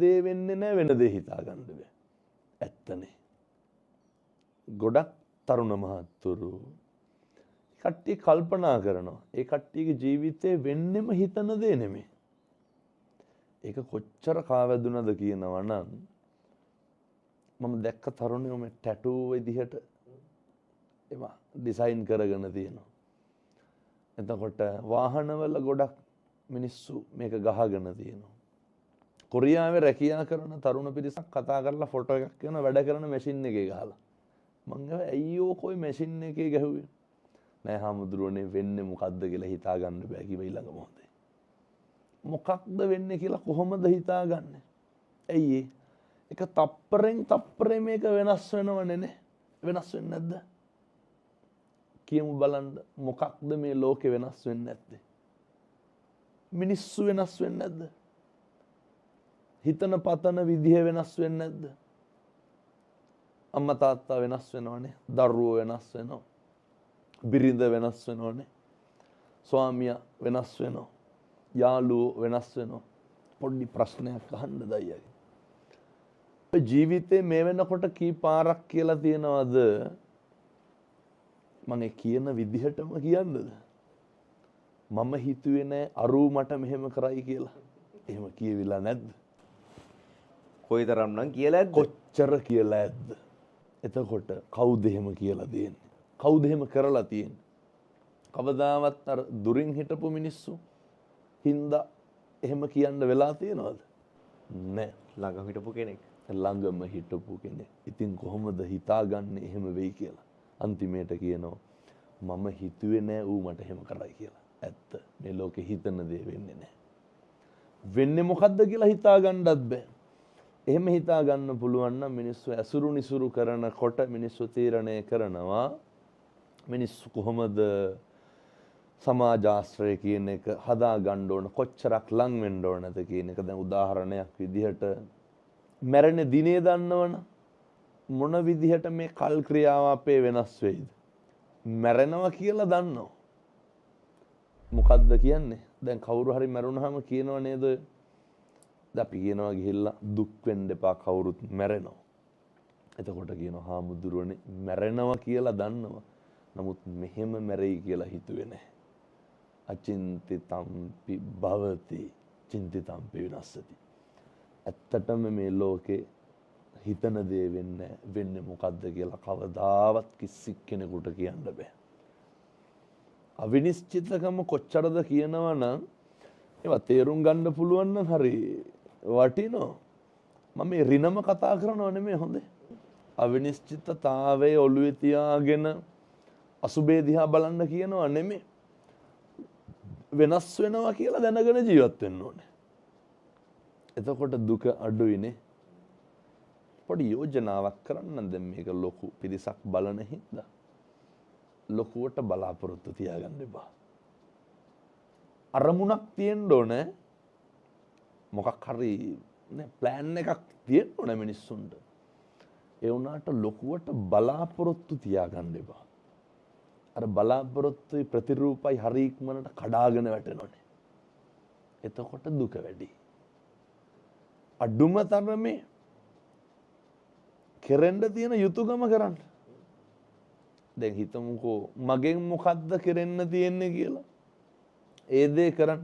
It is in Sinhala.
දේ වෙන්නේ නැහැ වෙන දේ හිතා ගන්න බෑ. ඇත්තනේ. ගොඩක් තරුණ මහත්තුරු කට්ටිය කල්පනා කරනවා. ඒ කට්ටියගේ ජීවිතේ වෙන්නෙම හිතන දේ නෙමෙයි. ඒක කොච්චර කාවැදුනද කියනවා නම් මම දැක්ක තරුණයෝ මේ ටැටූ විදිහට ඒවා ඩිසයින් කරගෙන තියෙනවා. එතකොට වාහනවල ගොඩක් මිනිස්සු මේක ගහගෙන තියෙනවා. කොරියාවේ රැකියා කරන තරුණ පිරිසක් කතා කරලා ෆොටෝ එකක් කරන වැඩ කරන මැෂින් එකේ ගහලා. මං ගාව අයියෝ කොයි මැෂින් එකේ ගැහුවේ? නෑ හාමුදුරුවනේ වෙන්නේ මොකද්ද කියලා හිතා ගන්න බෑ කිව්ව ඊළඟ මොහොතේ. මොකක්ද වෙන්නේ කියලා කොහොමද හිතාගන්නේ? ඇයි ඒක තප්පරෙන් තප්පරේ මේක වෙනස් වෙනවනේ නේ. වෙනස් වෙන්නේ නැද්ද? කියමු බලන්න මොකක්ද මේ ලෝකේ වෙනස් වෙන්නේ නැත්තේ? මිනිස්සු වෙනස් වෙන්නේ නැද්ද? හිතන පතන විදිහ වෙනස් වෙන්නේ නැද්ද? අම්මා තාත්තා වෙනස් වෙනවනේ. දරුවෝ වෙනස් වෙනවා. බිරිඳ වෙනස් වෙනවනේ. ස්වාමියා වෙනස් වෙනවා. යාළුවෝ වෙනස් වෙනවා. පොඩි ප්‍රශ්නයක් අහන්න දයියගේ. ජීවිතේ මේ වෙනකොට කී පාරක් කියලා තියනවද? මම කියන විදිහටම කියන්නද? මම හිතුවේ නෑ අරූ මට මෙහෙම කරයි කියලා. එහෙම කියවිලා නැද්ද? කොයිතරම් නම් කියලා ඇද්ද? කොච්චර කියලා ඇද්ද? එතකොට කවුද එහෙම කියලා දෙන්නේ? කවුද එහෙම කරලා තියෙන්නේ? කවදාවත් අර දුරින් හිටපු මිනිස්සු හින්දා එහෙම කියන්න වෙලා තියෙනවද? නෑ. ළඟම හිටපු කෙනෙක්. ළඟම හිටපු කෙනෙක්. ඉතින් කොහොමද හිතාගන්නේ එහෙම වෙයි කියලා? අන්තිමේට කියනවා මම හිතුවේ නෑ ඌ මට එහෙම කරයි කියලා. ඇත්ත. මේ ලෝකේ හිතන දේ වෙන්නේ නෑ. වෙන්නේ මොකද්ද කියලා හිතාගන්නත් බෑ. එහෙම හිතා ගන්න පුළුවන් නම් මිනිස්සු ඇසුරු නිසුරු කරනකොට මිනිස්සු තීරණය කරනවා මිනිස්සු කොහොමද සමාජාශ්‍රය කියන එක හදා ගන්න ඕන කොච්චරක් ලං වෙන්න ඕනද කියන එක. දැන් උදාහරණයක් විදිහට මැරෙන දිනේ දන්නවනම් මොන විදිහට මේ කල් ක්‍රියාව අපේ වෙනස් වෙයිද? මැරෙනවා කියලා දන්නවා. මොකද්ද කියන්නේ? දැන් කවුරු හරි මැරුණාම කියනව නේද? අපි කියනවා ගිහිල්ලා දුක් වෙන්න එපා කවුරුත් මැරෙනවා. එතකොට කියනවා හාමුදුරුවනේ මැරෙනවා කියලා දන්නවා. නමුත් මෙහෙම මැරෙයි කියලා හිතුවේ නැහැ. අචින්තිතම්පි භවති චින්තිතම්පි විනස්සති. ඇත්තටම මේ ලෝකේ හිතන දේ වෙන්නේ මොකද්ද කියලා කවදාවත් කිසි කෙනෙකුට කියන්න බෑ. අවිනිශ්චිතකම කොච්චරද කියනවා නම් ඒවා තේරුම් ගන්න පුළුවන් නම් හරි වටිනවා. මම මේ රිනම කතා කරනව නෙමෙයි හොඳේ. අවිනිශ්චිතතාවයේ ඔළුවේ තියාගෙන අසුබේ දිහා බලන්න කියනවා නෙමෙයි. වෙනස් වෙනවා කියලා දැනගෙන ජීවත් වෙන්න ඕනේ. එතකොට දුක අඩුයිනේ. පොඩි යෝජනාවක් කරන්න දැන් මේක ලොකු පිරිසක් බලන හින්දා ලොකුවට බලාපොරොත්තු තියාගන්න එපා. අරමුණක් තියෙන්න ඕනේ. මොකක් හරි නේ ප්ලෑන් එකක් තියෙන්න ඕනේ මිනිස්සුන්ට. ඒ වුණාට ලොකුවට බලාපොරොත්තු තියාගන්න එපා. අර බලාපොරොත්තුයි ප්‍රතිරූපයි හරි ඉක්මනට කඩාගෙන වැටෙනෝනේ. එතකොට දුක වැඩි. අඩුම තරමේ කෙරෙන්න තියෙන යුතුයකම කරන්න. දැන් හිතමුකෝ මගෙන් මොකද්ද කෙරෙන්න තියෙන්නේ කියලා. ඒ දේ කරන්න.